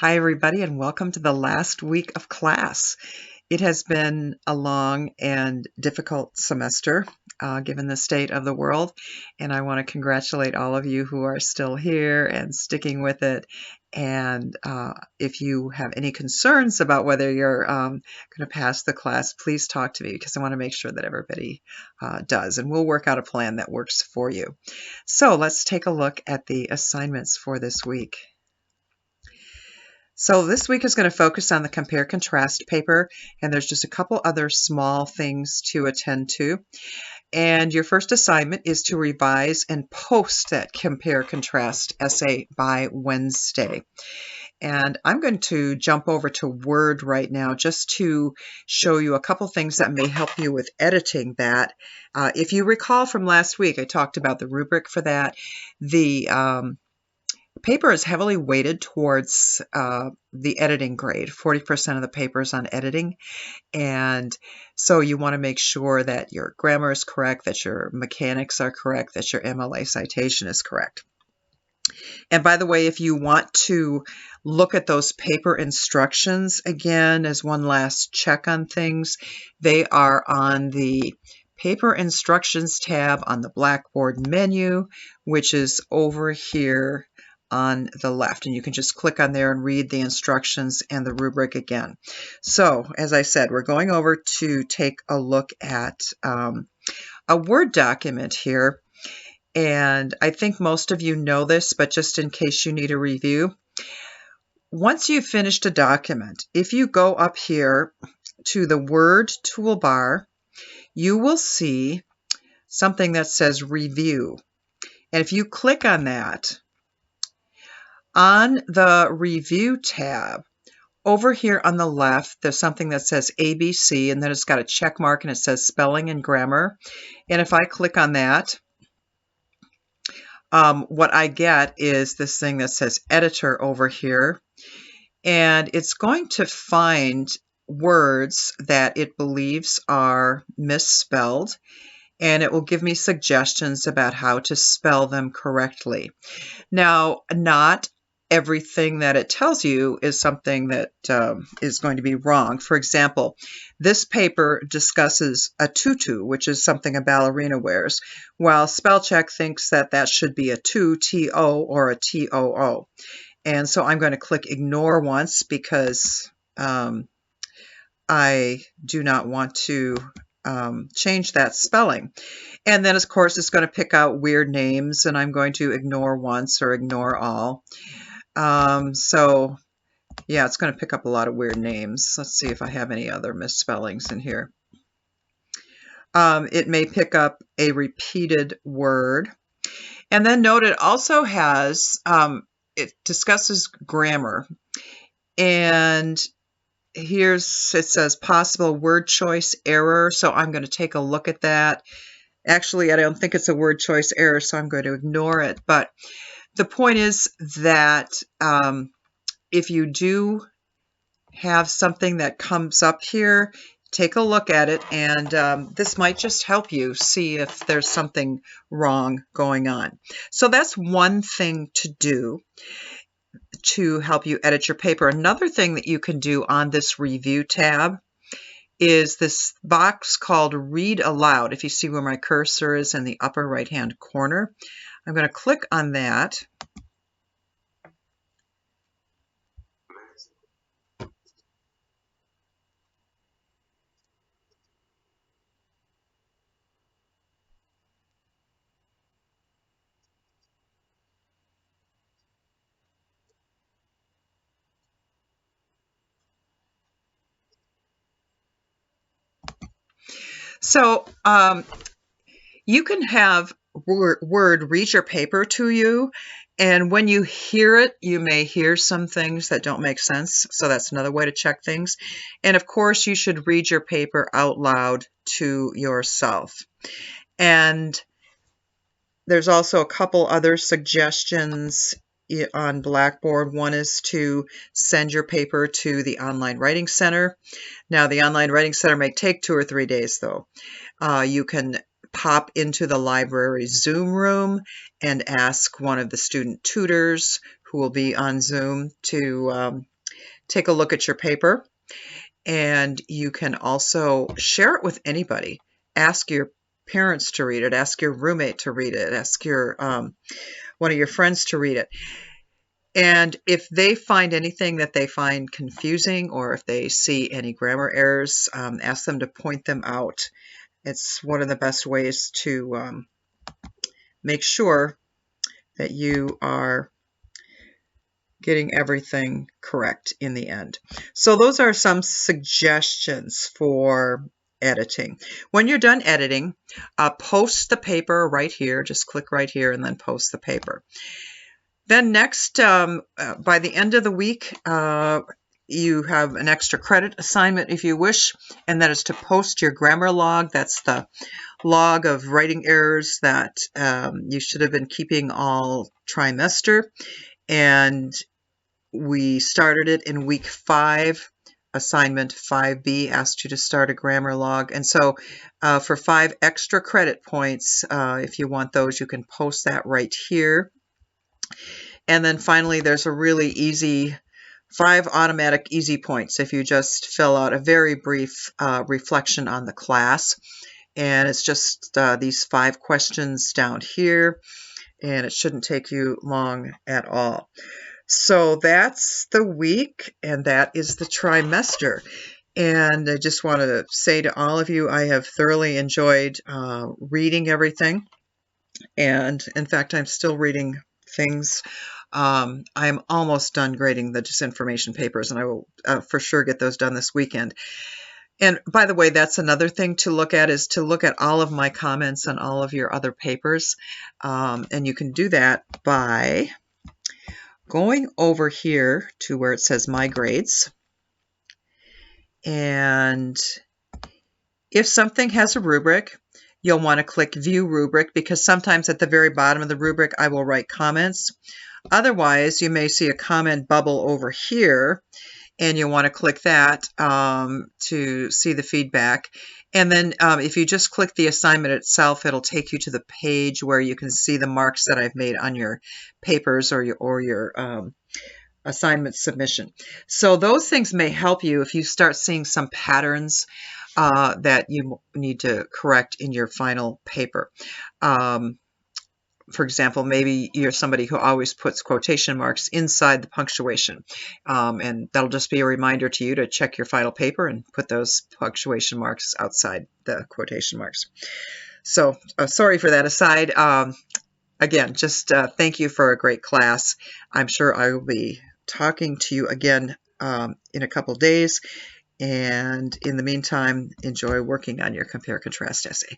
Hi, everybody, and welcome to the last week of class. It has been a long and difficult semester, given the state of the world, and I want to congratulate all of you who are still here and sticking with it. And if you have any concerns about whether you're going to pass the class, please talk to me because I want to make sure that everybody does, and we'll work out a plan that works for you. So let's take a look at the assignments for this week. So this week is going to focus on the compare-contrast paper, and there's just a couple other small things to attend to. And your first assignment is to revise and post that compare-contrast essay by Wednesday. And I'm going to jump over to Word right now just to show you a couple things that may help you with editing that. If you recall from last week, I talked about the rubric for that. The paper is heavily weighted towards the editing grade. 40% of the paper is on editing. And so you want to make sure that your grammar is correct, that your mechanics are correct, that your MLA citation is correct. And by the way, if you want to look at those paper instructions again as one last check on things, they are on the Paper Instructions tab on the Blackboard menu, which is over here on the left, and you can just click on there and read the instructions and the rubric again. So, as I said, we're going over to take a look at a Word document here, and I think most of you know this, but just in case you need a review, once you've finished a document, if you go up here to the Word toolbar, you will see something that says Review, and if you click on that, on the Review tab, over here on the left, there's something that says ABC, and then it's got a check mark and it says Spelling and Grammar. And if I click on that, what I get is this thing that says Editor over here. And it's going to find words that it believes are misspelled, and it will give me suggestions about how to spell them correctly. Now, not everything that it tells you is something that is going to be wrong. For example, this paper discusses a tutu, which is something a ballerina wears, while spell check thinks that that should be a T-O or a T-O-O. And so I'm going to click ignore once because I do not want to change that spelling. And then, of course, it's going to pick out weird names, and I'm going to ignore once or ignore all. So, yeah, it's going to pick up a lot of weird names. Let's see if I have any other misspellings in here. It may pick up a repeated word. And then note it also has, it discusses grammar. And it says possible word choice error. So I'm going to take a look at that. Actually, I don't think it's a word choice error, so I'm going to ignore it. But the point is that if you do have something that comes up here, take a look at it, and this might just help you see if there's something wrong going on. So that's one thing to do to help you edit your paper. Another thing that you can do on this Review tab is this box called Read Aloud. If you see where my cursor is in the upper right-hand corner, I'm going to click on that. So you can have Word read your paper to you, and when you hear it, you may hear some things that don't make sense. So that's another way to check things. And of course, you should read your paper out loud to yourself. And there's also a couple other suggestions on Blackboard. One is to send your paper to the Online Writing Center. Now, the Online Writing Center may take 2 or 3 days, though. You can pop into the library Zoom room and ask one of the student tutors who will be on Zoom to take a look at your paper, and you can also share it with anybody. Ask your parents to read it, ask your roommate to read it, ask your one of your friends to read it. And if they find anything that they find confusing, or if they see any grammar errors, ask them to point them out. It's one of the best ways to make sure that you are getting everything correct in the end. So those are some suggestions for editing. When you're done editing, post the paper right here. Just click right here and then post the paper. Then next, by the end of the week, you have an extra credit assignment if you wish, and that is to post your grammar log. That's the log of writing errors that you should have been keeping all trimester. And we started it in week 5. Assignment 5B asked you to start a grammar log. And so for 5 extra credit points, if you want those, you can post that right here. And then finally, there's a really easy 5 automatic easy points if you just fill out a very brief reflection on the class. And it's just these 5 questions down here, and it shouldn't take you long at all. So that's the week, and that is the trimester. And I just want to say to all of you, I have thoroughly enjoyed reading everything. And in fact, I'm still reading things. I'm almost done grading the disinformation papers, and I will for sure get those done this weekend. And by the way, that's another thing to look at, is to look at all of my comments on all of your other papers. And you can do that by going over here to where it says My Grades. And if something has a rubric, you'll want to click View Rubric, because sometimes at the very bottom of the rubric I will write comments. Otherwise, you may see a comment bubble over here, and you'll want to click that to see the feedback. And then if you just click the assignment itself, it'll take you to the page where you can see the marks that I've made on your papers or your assignment submission. So those things may help you if you start seeing some patterns that you need to correct in your final paper. For example, maybe you're somebody who always puts quotation marks inside the punctuation, and that'll just be a reminder to you to check your final paper and put those punctuation marks outside the quotation marks. So sorry for that aside. Again, just thank you for a great class. I'm sure I will be talking to you again in a couple days. And in the meantime, enjoy working on your compare-contrast essay.